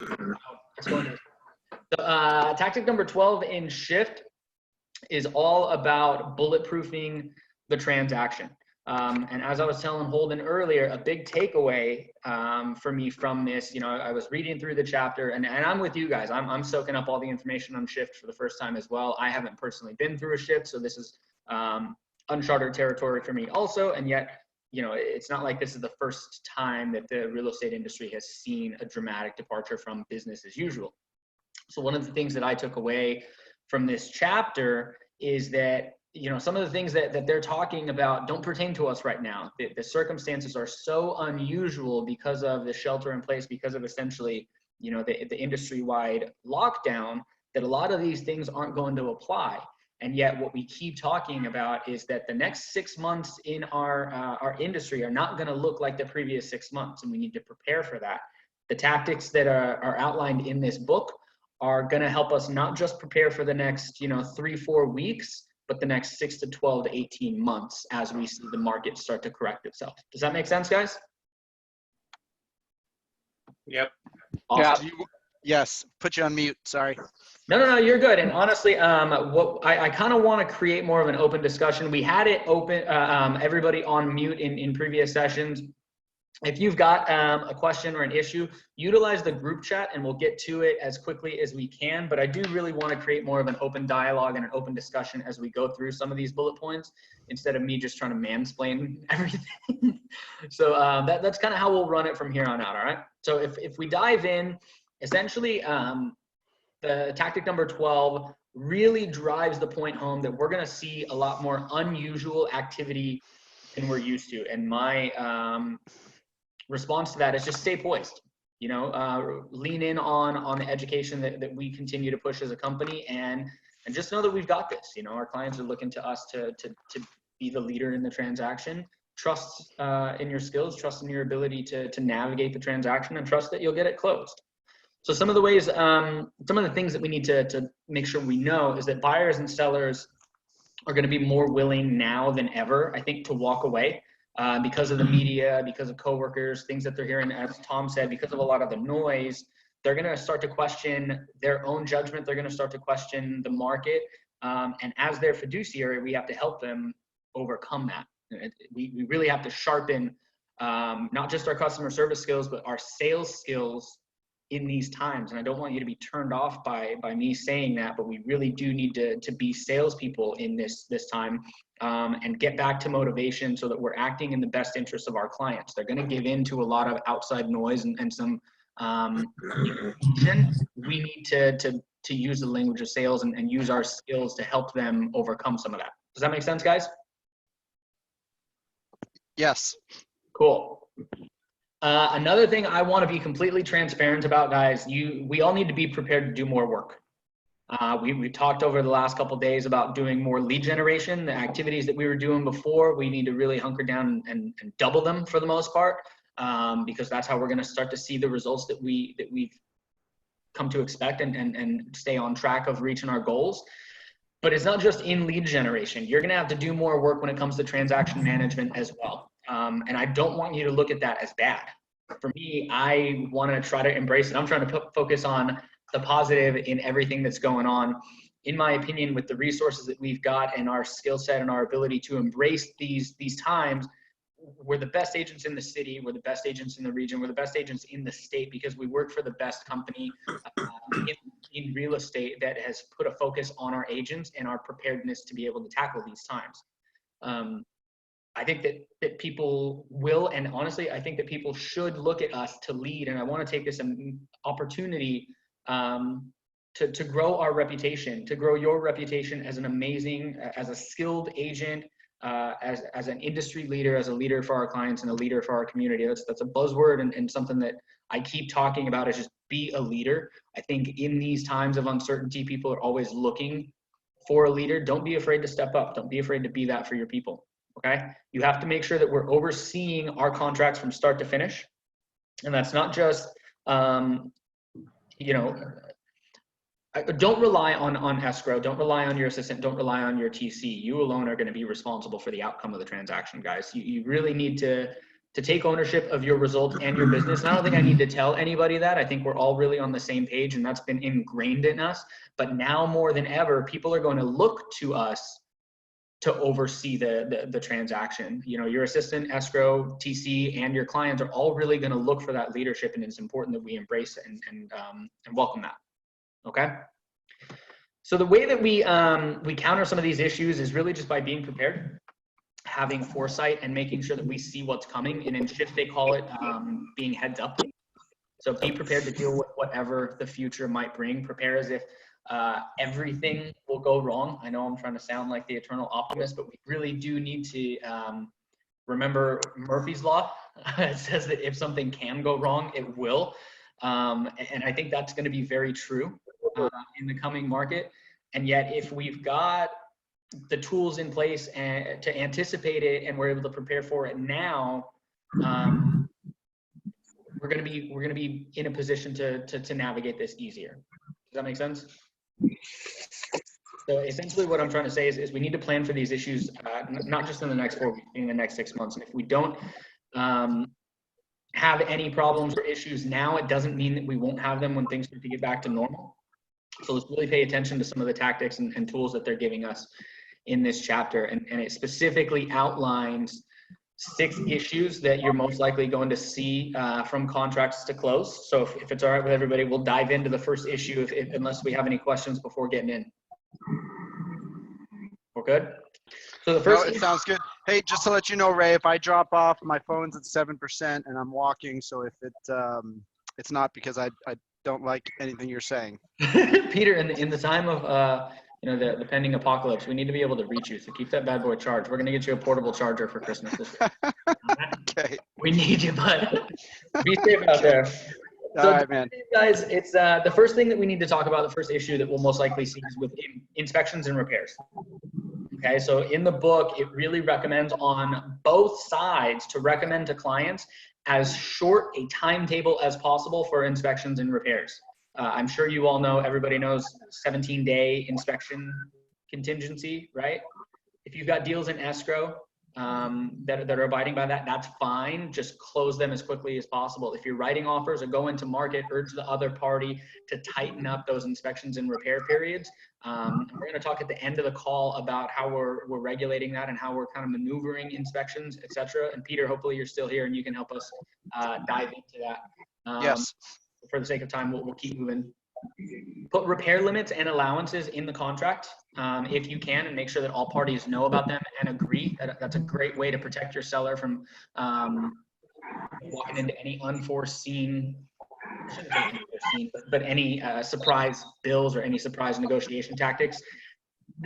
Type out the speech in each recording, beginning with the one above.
Let's go into this. So, tactic number 12 in Shift is all about bulletproofing the transaction. And as I was telling Holden earlier, a big takeaway for me from this, I was reading through the chapter, and I'm with you guys. I'm soaking up all the information on Shift for the first time as well. I haven't personally been through a Shift, so this is uncharted territory for me also. And yet, it's not like this is the first time that the real estate industry has seen a dramatic departure from business as usual. So one of the things that I took away from this chapter is that, some of the things that they're talking about don't pertain to us right now. The circumstances are so unusual because of the shelter in place, because of essentially, the industry-wide lockdown, that a lot of these things aren't going to apply. And yet what we keep talking about is that the next 6 months in our industry are not going to look like the previous 6 months, and we need to prepare for that. The tactics that are outlined in this book are going to help us not just prepare for the next 3-4 weeks, but the next 6 to 12 to 18 months as we see the market start to correct itself. Does that make sense, guys? Yep. Awesome. Yeah. Yes. Put you on mute. Sorry. No, you're good. And honestly, what I kind of want to create more of an open discussion. We had it open, everybody on mute in previous sessions. If you've got a question or an issue, utilize the group chat and we'll get to it as quickly as we can. But I do really want to create more of an open dialogue and an open discussion as we go through some of these bullet points, instead of me just trying to mansplain everything. So that's kind of how we'll run it from here on out. All right. So if we dive in, essentially, the tactic number 12 really drives the point home that we're going to see a lot more unusual activity than we're used to. And my response to that is just stay poised, lean in on the education that we continue to push as a company, and just know that we've got this. Our clients are looking to us to be the leader in the transaction. Trust in your skills, trust in your ability to navigate the transaction, and trust that you'll get it closed. So some of the ways, some of the things that we need to make sure we know is that buyers and sellers are going to be more willing now than ever, I think, to walk away. Because of the media, because of coworkers, things that they're hearing, as Tom said, because of a lot of the noise, they're going to start to question their own judgment. They're going to start to question the market. And as their fiduciary, we have to help them overcome that. We really have to sharpen not just our customer service skills, but our sales skills in these times. And I don't want you to be turned off by me saying that, but we really do need to be salespeople in this time, and get back to motivation so that we're acting in the best interest of our clients. They're going to give in to a lot of outside noise and some information. We need to use the language of sales and use our skills to help them overcome some of that. Does that make sense, guys? Yes. Cool. Another thing I want to be completely transparent about, guys, we all need to be prepared to do more work. We talked over the last couple of days about doing more lead generation. The activities that we were doing before, we need to really hunker down and double them for the most part, because that's how we're going to start to see the results that we've come to expect and stay on track of reaching our goals. But it's not just in lead generation. You're going to have to do more work when it comes to transaction management as well. And I don't want you to look at that as bad. For me, I want to try to embrace it. I'm trying to focus on the positive in everything that's going on. In my opinion, with the resources that we've got and our skill set and our ability to embrace these times, we're the best agents in the city, we're the best agents in the region, we're the best agents in the state, because we work for the best company in real estate that has put a focus on our agents and our preparedness to be able to tackle these times. I think that people will, and honestly, I think that people should look at us to lead. And I want to take this opportunity to grow our reputation, to grow your reputation as an amazing, as a skilled agent, as an industry leader, as a leader for our clients and a leader for our community. That's a buzzword and something that I keep talking about, is just be a leader. I think in these times of uncertainty, people are always looking for a leader. Don't be afraid to step up. Don't be afraid to be that for your people. Okay. You have to make sure that we're overseeing our contracts from start to finish. And that's not just, don't rely on escrow. Don't rely on your assistant. Don't rely on your TC. You alone are going to be responsible for the outcome of the transaction, guys. You really need to to take ownership of your results and your business. And I don't think I need to tell anybody that. I think we're all really on the same page, and that's been ingrained in us. But now more than ever, people are going to look to us to oversee the transaction. You know, your assistant, escrow, TC, and your clients are all really going to look for that leadership, and it's important that we embrace it and welcome that. Okay. So the way that we counter some of these issues is really just by being prepared, having foresight, and making sure that we see what's coming. And in Shift, they call it being heads up. So be prepared to deal with whatever the future might bring. Prepare as if everything will go wrong. I know I'm trying to sound like the eternal optimist, but we really do need to remember Murphy's Law. It says that if something can go wrong, it will. And I think that's going to be very true in the coming market. And yet, if we've got the tools in place and to anticipate it, and we're able to prepare for it now, we're going to be in a position to navigate this easier. Does that make sense? So essentially what I'm trying to say is we need to plan for these issues, not just in the next 4 weeks, in the next 6 months. And if we don't have any problems or issues now, it doesn't mean that we won't have them when things start to get back to normal. So let's really pay attention to some of the tactics and tools that they're giving us in this chapter. And it specifically outlines 6 issues that you're most likely going to see from contracts to close. So if it's all right with everybody, we'll dive into the first issue unless we have any questions before getting in. We're good? So the first. No, it sounds good. Hey, just to let you know, Ray, if I drop off, my phone's at 7% and I'm walking. So if it's not because I don't like anything you're saying. Peter, in the time of the pending apocalypse, we need to be able to reach you. So keep that bad boy charged. We're gonna get you a portable charger for Christmas this year. Okay. We need you, bud. Be safe out there. All right, man. Guys, it's the first thing that we need to talk about. The first issue that we'll most likely see is with inspections and repairs. Okay, so in the book, it really recommends on both sides to recommend to clients as short a timetable as possible for inspections and repairs. I'm sure you all know, everybody knows 17-day inspection contingency, right? If you've got deals in escrow that are abiding by that, that's fine. Just close them as quickly as possible. If you're writing offers or go into market, urge the other party to tighten up those inspections and repair periods. We're going to talk at the end of the call about how we're regulating that and how we're kind of maneuvering inspections, etc. And Peter, hopefully you're still here and you can help us dive into that. Yes. For the sake of time, we'll keep moving. Put repair limits and allowances in the contract if you can, and make sure that all parties know about them and agree. That's a great way to protect your seller from walking into any unforeseen, but any surprise bills or any surprise negotiation tactics.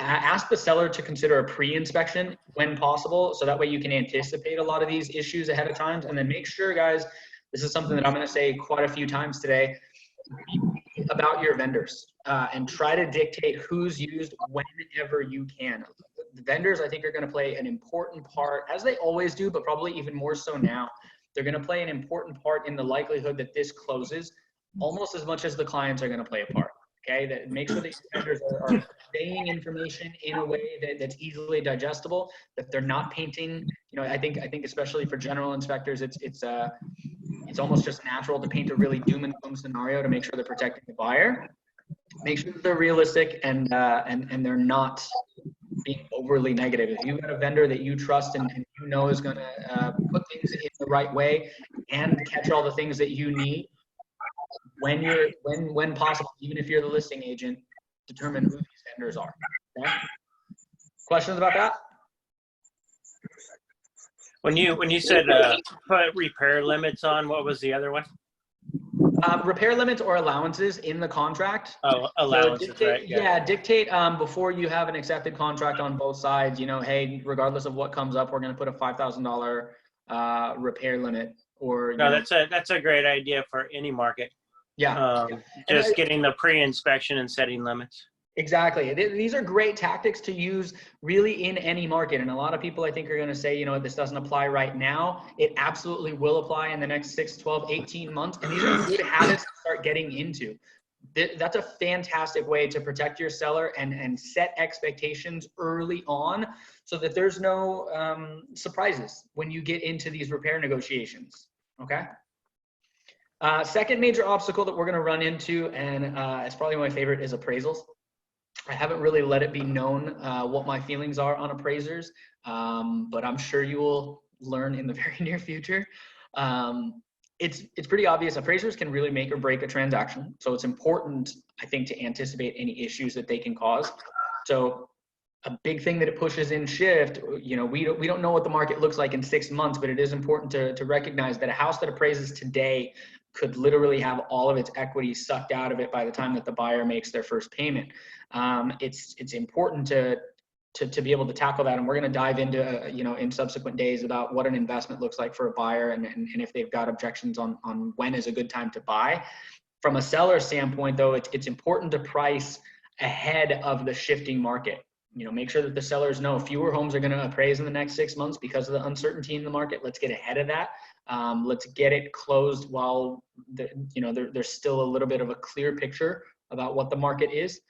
Ask the seller to consider a pre-inspection when possible, so that way you can anticipate a lot of these issues ahead of time. And then make sure, guys, this is something that I'm going to say quite a few times today, about your vendors and try to dictate who's used whenever you can. The vendors, I think, are going to play an important part, as they always do, but probably even more so now. They're going to play an important part in the likelihood that this closes, almost as much as the clients are going to play a part. Okay, that make sure that your vendors are conveying information in a way that's easily digestible, that they're not painting. I think especially for general inspectors, it's almost just natural to paint a really doom and gloom scenario to make sure they're protecting the buyer. Make sure that they're realistic and they're not being overly negative. If you've got a vendor that you trust and you know is going to put things in the right way and catch all the things that you need, when possible, even if you're the listing agent, determine who these vendors are. Okay? Questions about that? When you said put repair limits on, what was the other one? Repair limits or allowances in the contract. Oh, allowances, so dictate, right? Yeah, dictate before you have an accepted contract on both sides. Hey, regardless of what comes up, we're going to put a $5,000 repair limit. Or no, that's a great idea for any market. Yeah, just getting the pre-inspection and setting limits. Exactly. These are great tactics to use really in any market. And a lot of people, I think, are going to say, this doesn't apply right now. It absolutely will apply in the next 6, 12, 18 months. And these are good habits to start getting into. That's a fantastic way to protect your seller and set expectations early on so that there's no surprises when you get into these repair negotiations, okay? Second major obstacle that we're gonna run into, and it's probably my favorite, is appraisals. I haven't really let it be known what my feelings are on appraisers, but I'm sure you will learn in the very near future. It's pretty obvious. Appraisers can really make or break a transaction. So it's important, I think, to anticipate any issues that they can cause. So a big thing that it pushes in shift, you know, we don't know what the market looks like in 6 months, but it is important to recognize that a house that appraises today could literally have all of its equity sucked out of it by the time that the buyer makes their first payment. It's important to be able to tackle that, and we're going to dive into you know, in subsequent days about what an investment looks like for a buyer, and if they've got objections on when is a good time to buy. From a seller standpoint, though, it's important to price ahead of the shifting market. You know, make sure that the sellers know fewer homes are going to appraise in the next 6 months because of the uncertainty in the market. Let's get ahead of that. Let's get it closed while there's still a little bit of a clear picture about what the market is.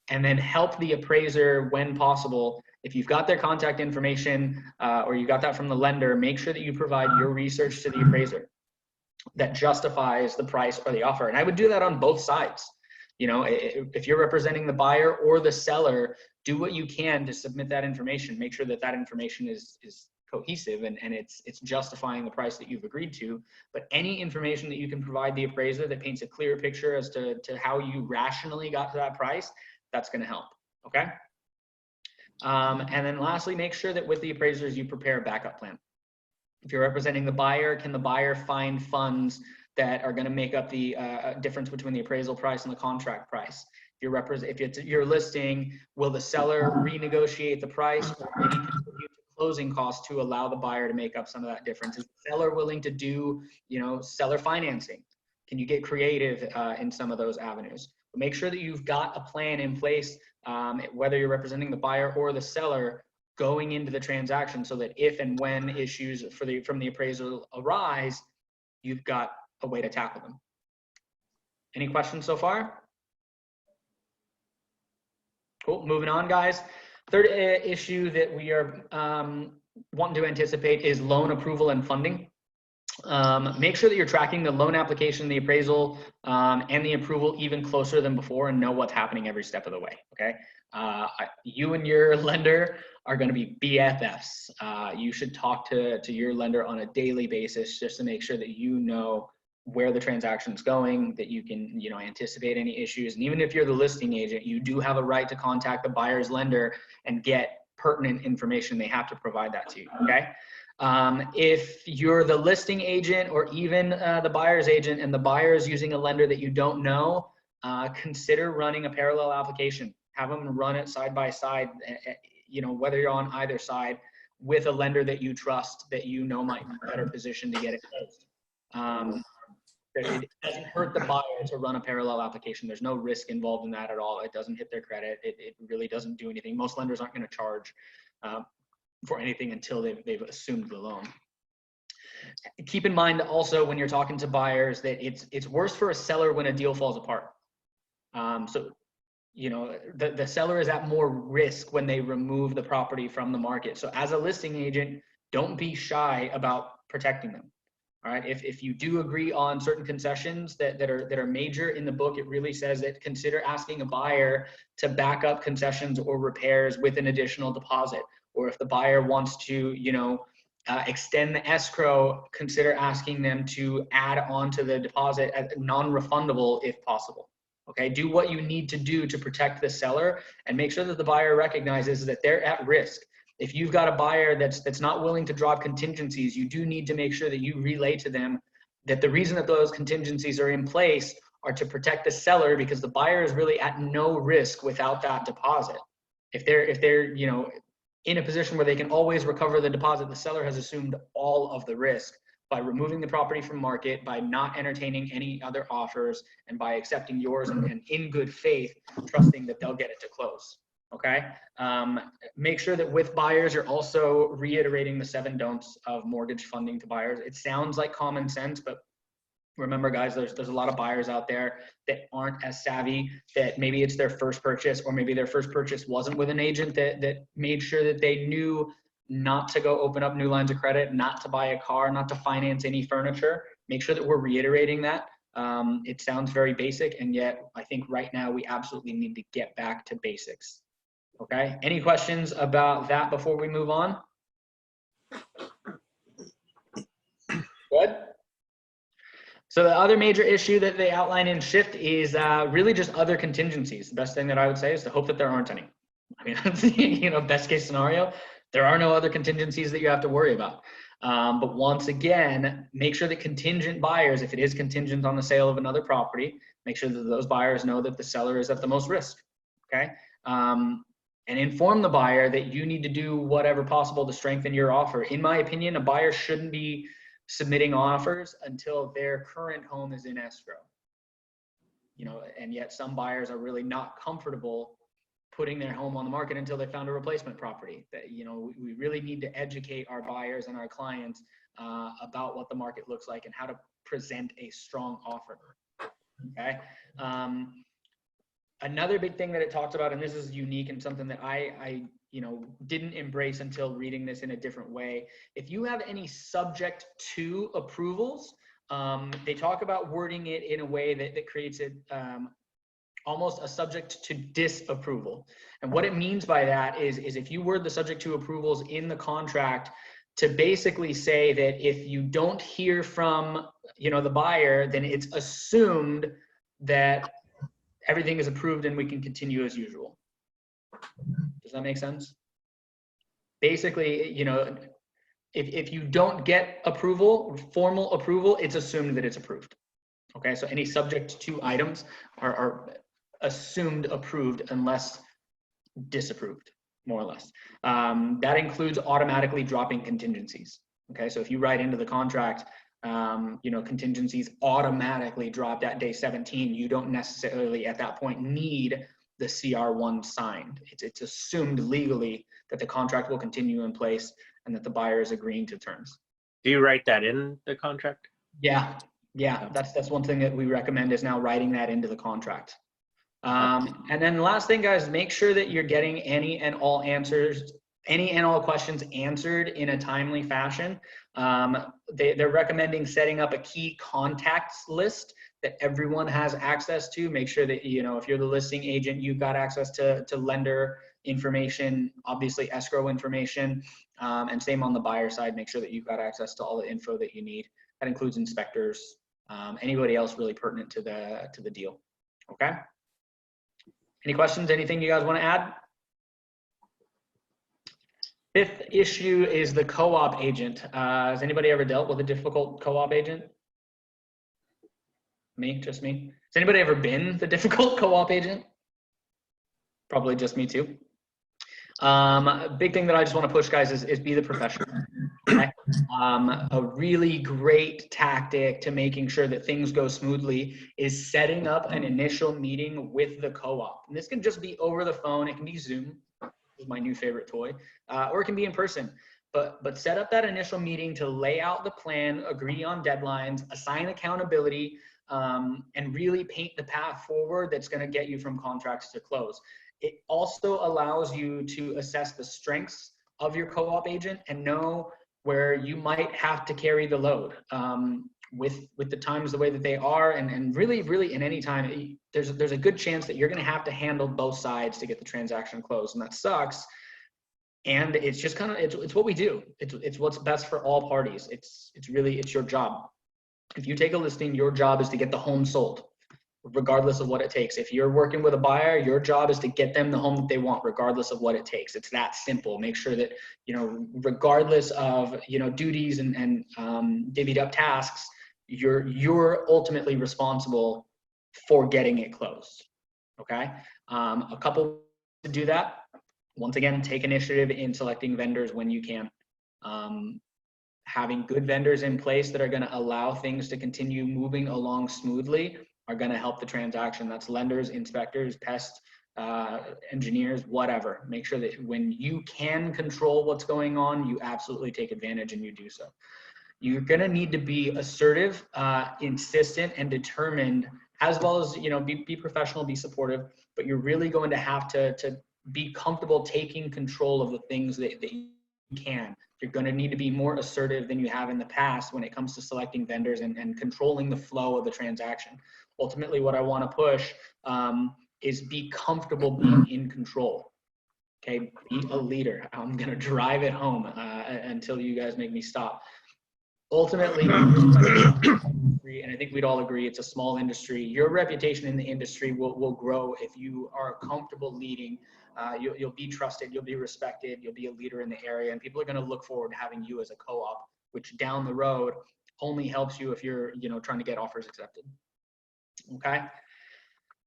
And then help the appraiser when possible. If you've got their contact information or you got that from the lender, make sure that you provide your research to the appraiser that justifies the price or the offer. And I would do that on both sides. You know, if you're representing the buyer or the seller, do what you can to submit that information. Make sure that that information is cohesive and it's justifying the price that you've agreed to. But any information that you can provide the appraiser that paints a clear picture as to how you rationally got to that price, that's going to help. Okay. And then lastly, make sure that with the appraisers, you prepare a backup plan. If you're representing the buyer, can the buyer find funds that are going to make up the difference between the appraisal price and the contract price? If it's your listing, will the seller renegotiate the price or maybe contribute to closing costs to allow the buyer to make up some of that difference? Is the seller willing to do, you know, seller financing? Can you get creative in some of those avenues? But make sure that you've got a plan in place, whether you're representing the buyer or the seller, going into the transaction, so that if and when issues from the appraiser arise, you've got a way to tackle them. Any questions so far? Cool. Moving on, guys. Third issue that we are wanting to anticipate is loan approval and funding. Make sure that you're tracking the loan application, the appraisal, and the approval even closer than before, and know what's happening every step of the way. Okay. You and your lender are going to be BFFs. You should talk to your lender on a daily basis just to make sure that you know where the transaction's going, that you can, you know, anticipate any issues. And even if you're the listing agent, you do have a right to contact the buyer's lender and get pertinent information. They have to provide that to you. Okay. If you're the listing agent or even the buyer's agent and the buyer is using a lender that you don't know, consider running a parallel application. Have them run it side by side, you know, whether you're on either side, with a lender that you trust, that you know might be better positioned to get it closed. It doesn't hurt the buyer to run a parallel application. There's no risk involved in that at all. It doesn't hit their credit. It really doesn't do anything. Most lenders aren't going to charge for anything until they've assumed the loan. Keep in mind also, when you're talking to buyers, that it's worse for a seller when a deal falls apart. So, you know, the seller is at more risk when they remove the property from the market. So as a listing agent, don't be shy about protecting them. All right. If you do agree on certain concessions that are major in the book, it really says that consider asking a buyer to back up concessions or repairs with an additional deposit. Or if the buyer wants to, you know, extend the escrow, consider asking them to add on to the deposit as non-refundable if possible. Okay. Do what you need to do to protect the seller and make sure that the buyer recognizes that they're at risk. If you've got a buyer that's not willing to drop contingencies, you do need to make sure that you relay to them that the reason that those contingencies are in place are to protect the seller, because the buyer is really at no risk without that deposit. If they're you know, in a position where they can always recover the deposit, the seller has assumed all of the risk by removing the property from market, by not entertaining any other offers, and by accepting yours and in good faith, trusting that they'll get it to close. Okay. Make sure that with buyers, you're also reiterating the 7 don'ts of mortgage funding to buyers. It sounds like common sense, but Remember, guys, there's a lot of buyers out there that aren't as savvy, that maybe it's their first purchase, or maybe their first purchase wasn't with an agent that made sure that they knew not to go open up new lines of credit, not to buy a car, not to finance any furniture. Make sure that we're reiterating that. It sounds very basic, and yet I think right now we absolutely need to get back to basics. Okay, any questions about that before we move on? Good. So the other major issue that they outline in Shift is really just other contingencies. The best thing that I would say is to hope that there aren't any. I mean, that's, you know, best case scenario, there are no other contingencies that you have to worry about. But once again, make sure that contingent buyers, if it is contingent on the sale of another property, make sure that those buyers know that the seller is at the most risk, okay? And inform the buyer that you need to do whatever possible to strengthen your offer. In my opinion, a buyer shouldn't be submitting offers until their current home is in escrow. You know, and yet some buyers are really not comfortable putting their home on the market until they found a replacement property. That, you know, we really need to educate our buyers and our clients about what the market looks like and how to present a strong offer. Okay. Another big thing that it talks about, and this is unique and something that I you know, didn't embrace until reading this in a different way. If you have any subject to approvals, they talk about wording it in a way that creates it almost a subject to disapproval. And what it means by that is if you word the subject to approvals in the contract to basically say that if you don't hear from, you know, the buyer, then it's assumed that everything is approved and we can continue as usual. Does that make sense? Basically, you know, if you don't get approval, formal approval, it's assumed that it's approved. Okay, so any subject to items are assumed approved unless disapproved, more or less. That includes automatically dropping contingencies. Okay, so if you write into the contract, you know, contingencies automatically dropped at day 17, you don't necessarily at that point need the CR1 signed. It's assumed legally that the contract will continue in place and that the buyer is agreeing to terms. Do you write that in the contract? Yeah, that's one thing that we recommend is now writing that into the contract. And then the last thing, guys, make sure that you're getting any and all questions answered in a timely fashion. They're recommending setting up a key contacts list that everyone has access to. Make sure that, you know, if you're the listing agent, you've got access to lender information, obviously escrow information, and same on the buyer side. Make sure that you've got access to all the info that you need. That includes inspectors, anybody else really pertinent to the deal. Okay. Any questions? Anything you guys want to add? Fifth issue is the co-op agent. Has anybody ever dealt with a difficult co-op agent? Me, just me. Has anybody ever been the difficult co-op agent? Probably just me too. A big thing that I just want to push, guys, is be the professional. Okay? A really great tactic to making sure that things go smoothly is setting up an initial meeting with the co-op. And this can just be over the phone. It can be Zoom, is my new favorite toy, or it can be in person. But set up that initial meeting to lay out the plan, agree on deadlines, assign accountability, and really paint the path forward that's going to get you from contracts to close. It also allows you to assess the strengths of your co-op agent and know where you might have to carry the load. With the times the way that they are, and really in any time, there's a good chance that you're going to have to handle both sides to get the transaction closed, and that sucks. And it's just kind of it's what we do. It's what's best for all parties. It's your job. If you take a listing, your job is to get the home sold, regardless of what it takes. If you're working with a buyer, your job is to get them the home that they want, regardless of what it takes. It's that simple. Make sure that, you know, regardless of, you know, duties and divvied up tasks, you're ultimately responsible for getting it closed. Okay. A couple to do that. Once again, take initiative in selecting vendors when you can. Having good vendors in place that are going to allow things to continue moving along smoothly are going to help the transaction. That's lenders, inspectors, pest engineers, whatever. Make sure that when you can control what's going on, you absolutely take advantage and you do so. You're going to need to be assertive, insistent, and determined, as well as, you know, be professional, be supportive, but you're really going to have to be comfortable taking control of the things that you can. You're going to need to be more assertive than you have in the past when it comes to selecting vendors and controlling the flow of the transaction. Ultimately, what I want to push is be comfortable being in control. Okay, be a leader. I'm going to drive it home until you guys make me stop. Ultimately, and I think we'd all agree it's a small industry. Your reputation in the industry will grow if you are comfortable leading. You'll be trusted, you'll be respected, you'll be a leader in the area, and people are going to look forward to having you as a co-op, which down the road only helps you if you're, you know, trying to get offers accepted. Okay.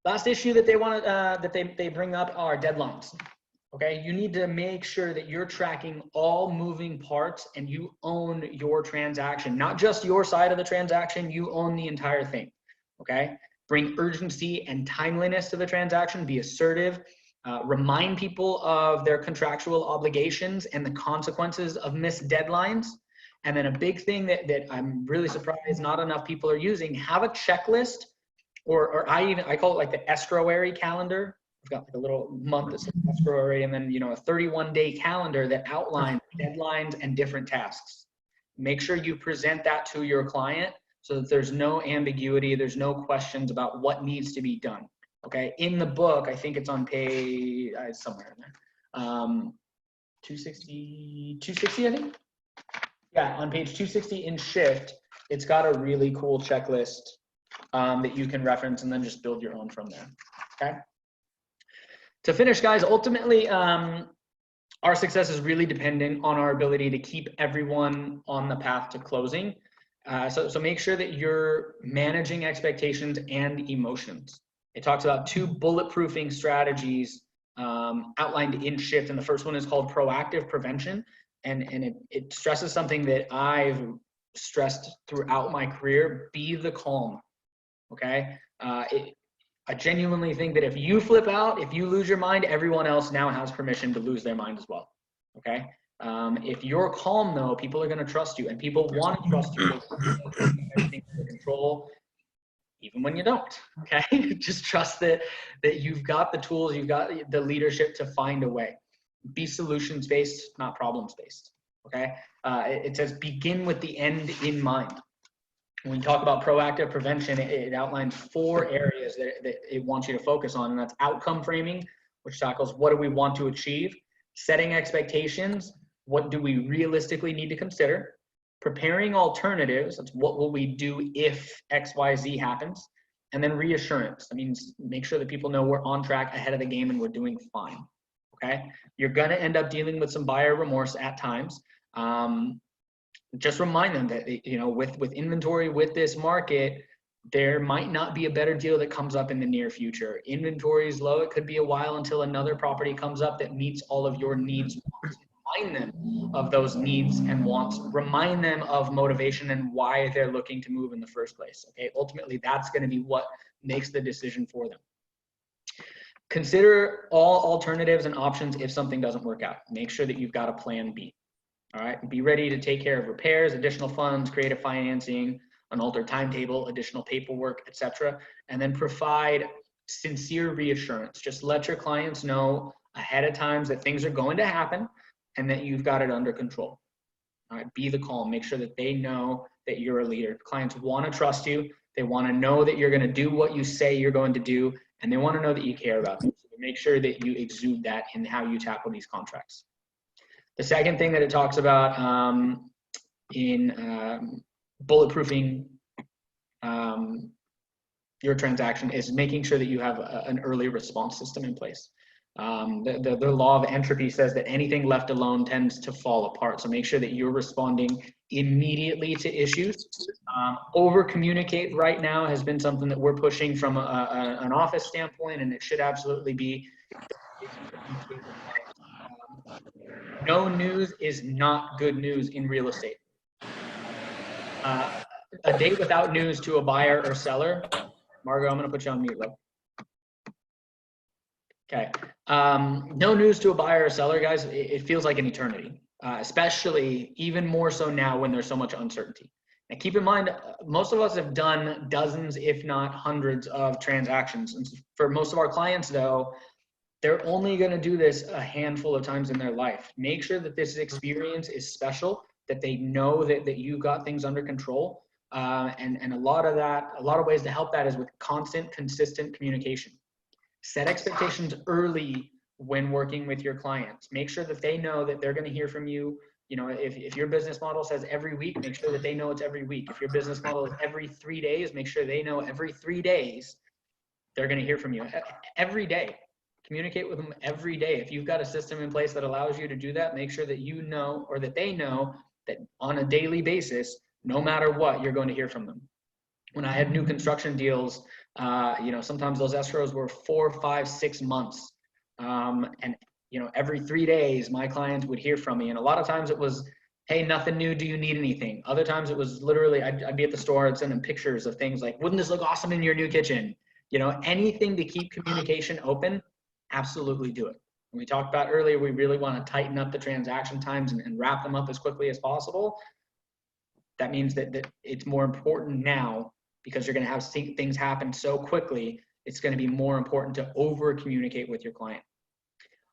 Last issue that they want that they bring up are deadlines. Okay, you need to make sure that you're tracking all moving parts and you own your transaction, not just your side of the transaction, you own the entire thing. Okay, bring urgency and timeliness to the transaction, be assertive, remind people of their contractual obligations and the consequences of missed deadlines. And then a big thing that I'm really surprised not enough people are using, have a checklist, or I call it like the escrowary calendar. I've got like a little month that says escrowary, and then, you know, a 31-day calendar that outlines deadlines and different tasks. Make sure you present that to your client so that there's no ambiguity, there's no questions about what needs to be done. Okay, in the book, I think it's on page somewhere in there, 260, I think. Yeah, on page 260 in Shift, it's got a really cool checklist that you can reference and then just build your own from there. Okay. To finish, guys, ultimately, our success is really dependent on our ability to keep everyone on the path to closing. So make sure that you're managing expectations and emotions. It talks about 2 bulletproofing strategies outlined in Shift, and the first one is called proactive prevention, and it stresses something that I've stressed throughout my career: be the calm. Okay. I genuinely think that if you flip out, if you lose your mind, everyone else now has permission to lose their mind as well. Okay. If you're calm, though, people are going to trust you, and people want to trust you. Everything under control, even when you don't. Okay. Just trust that you've got the tools, you've got the leadership to find a way. Be solutions based, not problems based. Okay. It says begin with the end in mind. When we talk about proactive prevention, it outlines 4 areas that it wants you to focus on, and that's outcome framing, which tackles what do we want to achieve, setting expectations, what do we realistically need to consider, preparing alternatives, that's what will we do if XYZ happens, and then reassurance. That means make sure that people know we're on track, ahead of the game, and we're doing fine. Okay, you're going to end up dealing with some buyer remorse at times. Just remind them that, you know, with inventory, with this market, there might not be a better deal that comes up in the near future. Inventory is low. It could be a while until another property comes up that meets all of your needs. Remind them of those needs and wants. Remind them of motivation and why they're looking to move in the first place. Okay, ultimately, that's going to be what makes the decision for them. Consider all alternatives and options if something doesn't work out. Make sure that you've got a plan B. All right, be ready to take care of repairs, additional funds, creative financing, an altered timetable, additional paperwork, etc. And then provide sincere reassurance. Just let your clients know ahead of time that things are going to happen and that you've got it under control. All right, be the calm. Make sure that they know that you're a leader. Clients want to trust you. They want to know that you're going to do what you say you're going to do, and they want to know that you care about them. So make sure that you exude that in how you tackle these contracts. The second thing that it talks about in bulletproofing your transaction is making sure that you have an early response system in place. The law of entropy says that anything left alone tends to fall apart. So make sure that you're responding immediately to issues. Over communicate right now has been something that we're pushing from an office standpoint, and it should absolutely be. No news is not good news in real estate. A day without news to a buyer or seller. Margo, I'm going to put you on mute, love. Okay. No news to a buyer or seller, guys. It feels like an eternity. especially even more so now when there's so much uncertainty. And keep in mind, most of us have done dozens, if not hundreds of transactions. And for most of our clients though, they're only going to do this a handful of times in their life. Make sure that this experience is special, that they know that you got things under control. And a lot of ways to help that is with constant, consistent communication. Set expectations early when working with your clients. Make sure that they know that they're going to hear from you. You know, if your business model says every week, make sure that they know it's every week. If your business model is every 3 days, make sure they know every 3 days they're going to hear from you every day. Communicate with them every day. If you've got a system in place that allows you to do that, make sure that you know, or that they know, that on a daily basis, no matter what, you're going to hear from them. When I had new construction deals, you know, sometimes those escrows were 4, 5, 6 months. And, you know, every 3 days, my clients would hear from me. And a lot of times it was, hey, nothing new. Do you need anything? Other times it was literally, I'd be at the store and send them pictures of things like, wouldn't this look awesome in your new kitchen? You know, anything to keep communication open, absolutely do it. When we talked about earlier, we really want to tighten up the transaction times and wrap them up as quickly as possible. That means that it's more important now, because you're going to have things happen so quickly. It's going to be more important to over communicate with your client.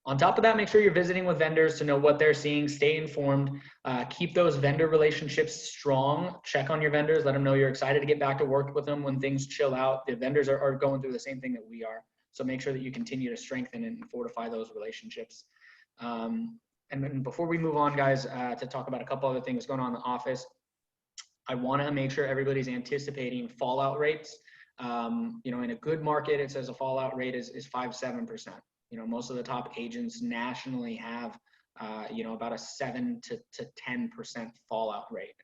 On top of that, make sure you're visiting with vendors to know what they're seeing, stay informed, keep those vendor relationships strong, check on your vendors, let them know you're excited to get back to work with them when things chill out. The vendors are going through the same thing that we are. So make sure that you continue to strengthen and fortify those relationships. And then before we move on, guys, to talk about a couple other things going on in the office, I want to make sure everybody's anticipating fallout rates. You know, in a good market, it says a fallout rate is 5-7%. You know, most of the top agents nationally have, you know, about a 7 to 10% fallout rate.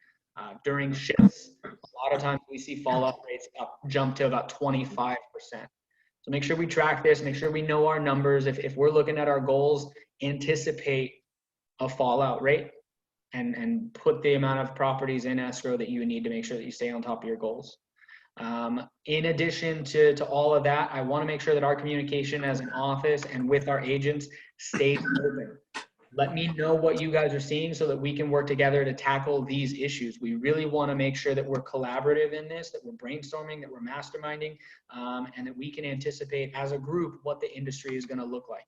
During shifts, a lot of times we see fallout rates jump to about 25%. So make sure we track this, make sure we know our numbers. If we're looking at our goals, anticipate a fallout rate and put the amount of properties in escrow that you need to make sure that you stay on top of your goals. In addition to all of that, I want to make sure that our communication as an office and with our agents stays open. Let me know what you guys are seeing so that we can work together to tackle these issues. We really want to make sure that we're collaborative in this, that we're brainstorming, that we're masterminding, and that we can anticipate as a group what the industry is going to look like.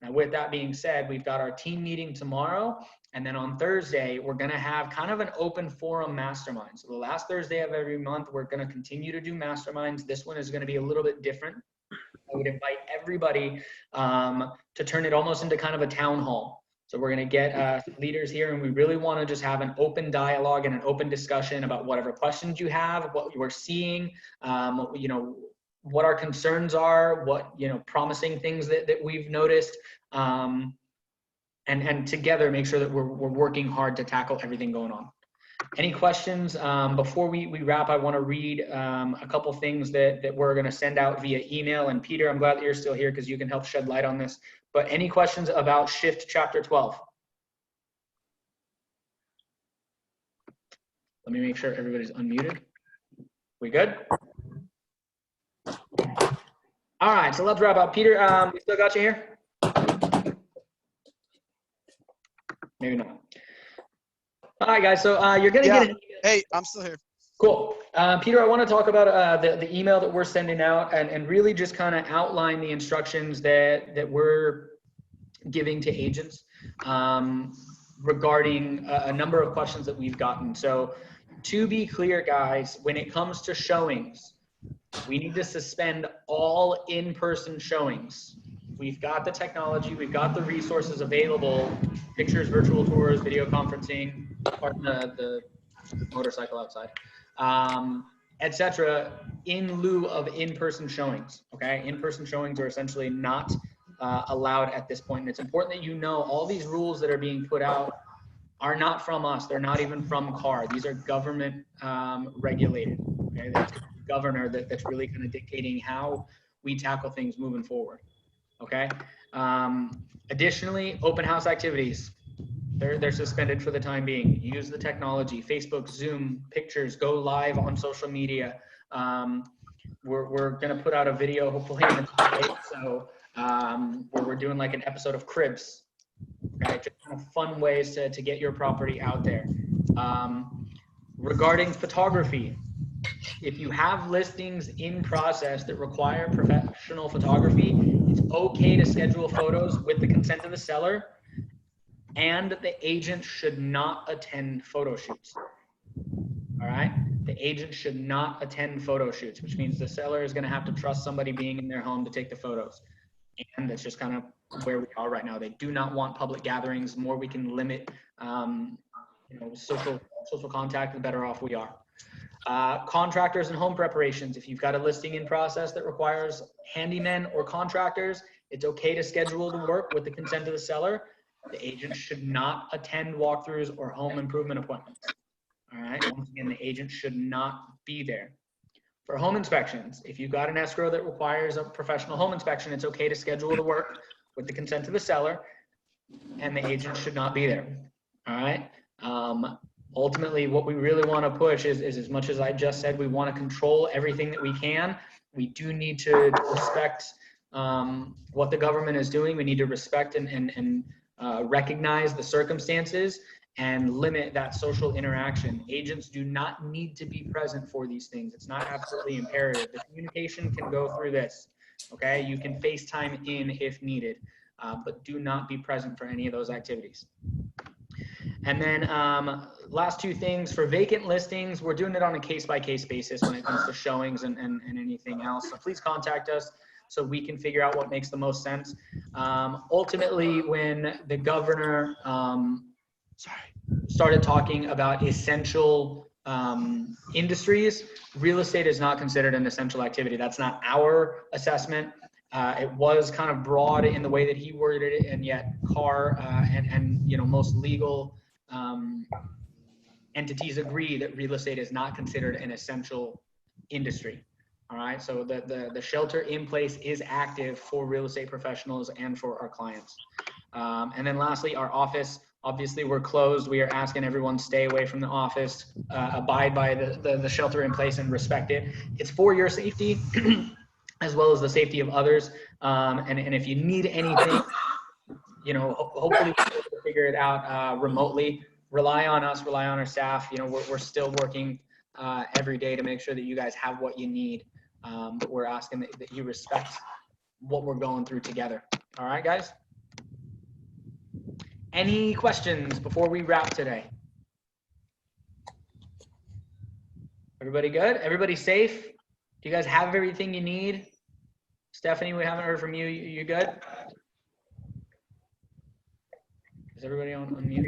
Now, with that being said, we've got our team meeting tomorrow, and then on Thursday, we're going to have kind of an open forum mastermind. So the last Thursday of every month, we're going to continue to do masterminds. This one is going to be a little bit different. I would invite everybody to turn it almost into kind of a town hall. So we're going to get leaders here, and we really want to just have an open dialogue and an open discussion about whatever questions you have, what you are seeing, you know, what our concerns are, what, you know, promising things that we've noticed, and together make sure that we're working hard to tackle everything going on. Any questions? Before we wrap, I want to read a couple things that we're going to send out via email. And Peter, I'm glad that you're still here because you can help shed light on this. But any questions about Shift Chapter 12? Let me make sure everybody's unmuted. We good? All right, so let's wrap up. Peter, we still got you here? Maybe not. All right, guys, so you're going to get an email. Hey, I'm still here. Cool. Peter, I want to talk about the email that we're sending out and really just kind of outline the instructions that we're giving to agents regarding a number of questions that we've gotten. So to be clear, guys, when it comes to showings, we need to suspend all in-person showings. We've got the technology, we've got the resources available, pictures, virtual tours, video conferencing, pardon the motorcycle outside, etc., in lieu of in-person showings, okay? In-person showings are essentially not allowed at this point. And it's important that you know all these rules that are being put out are not from us. They're not even from CAR. These are government regulated, okay? That's the governor that's really kind of dictating how we tackle things moving forward, okay? Additionally, open house activities. They're suspended for the time being. Use the technology, Facebook, Zoom, pictures, go live on social media. We're gonna put out a video hopefully in the next day, so where we're doing like an episode of Cribs. Okay? right? Just kind of fun ways to get your property out there. Regarding photography, if you have listings in process that require professional photography, it's okay to schedule photos with the consent of the seller, and the agent should not attend photo shoots. All right? The agent should not attend photo shoots, which means the seller is going to have to trust somebody being in their home to take the photos. And that's just kind of where we are right now. They do not want public gatherings. The more we can limit social contact, the better off we are. Contractors and home preparations. If you've got a listing in process that requires handymen or contractors, it's okay to schedule the work with the consent of the seller. The agent should not attend walkthroughs or home improvement appointments. All right. Once again, the agent should not be there. For home inspections, if you've got an escrow that requires a professional home inspection, it's okay to schedule the work with the consent of the seller, and the agent should not be there. All right. Ultimately, what we really want to push is as much as I just said, we want to control everything that we can. We do need to respect what the government is doing. We need to respect and recognize the circumstances and limit that social interaction. Agents do not need to be present for these things. It's not absolutely imperative. The communication can go through this, okay? You can FaceTime in if needed, but do not be present for any of those activities. And then last two things, for vacant listings, we're doing it on a case-by-case basis when it comes to showings and anything else. So please contact us so we can figure out what makes the most sense. Ultimately, when the governor started talking about essential industries, real estate is not considered an essential activity. That's not our assessment. It was kind of broad in the way that he worded it, and yet CAR and most legal entities agree that real estate is not considered an essential industry. All right, so the shelter in place is active for real estate professionals and for our clients. And then lastly, our office, obviously we're closed. We are asking everyone stay away from the office, abide by the shelter in place and respect it. It's for your safety as well as the safety of others. And if you need anything, hopefully we'll figure it out remotely. Rely on us, rely on our staff. We're still working every day to make sure that you guys have what you need. But we're asking that you respect what we're going through together. All right, guys? Any questions before we wrap today? Everybody good? Everybody safe? Do you guys have everything you need? Stephanie, we haven't heard from you. You good? Is everybody on mute?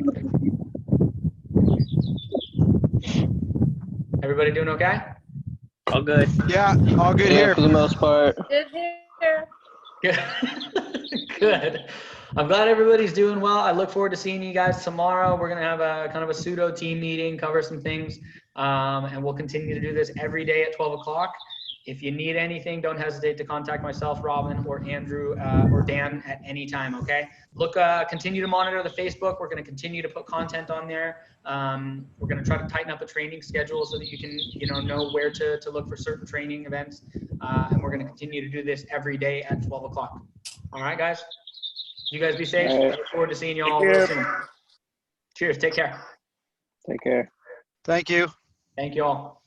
Everybody doing okay? All good. Yeah, all good here. For the most part. Good here. Good. Good. I'm glad everybody's doing well. I look forward to seeing you guys tomorrow. We're going to have a kind of a pseudo team meeting, cover some things, and we'll continue to do this every day at 12 o'clock. If you need anything, don't hesitate to contact myself, Robin, or Andrew, or Dan at any time, okay? Continue to monitor the Facebook. We're going to continue to put content on there. We're going to try to tighten up a training schedule so that you can, know where to look for certain training events. And we're going to continue to do this every day at 12 o'clock. All right, guys? You guys be safe. All right. Look forward to seeing you all real soon. Cheers. Take care. Take care. Thank you. Thank you all.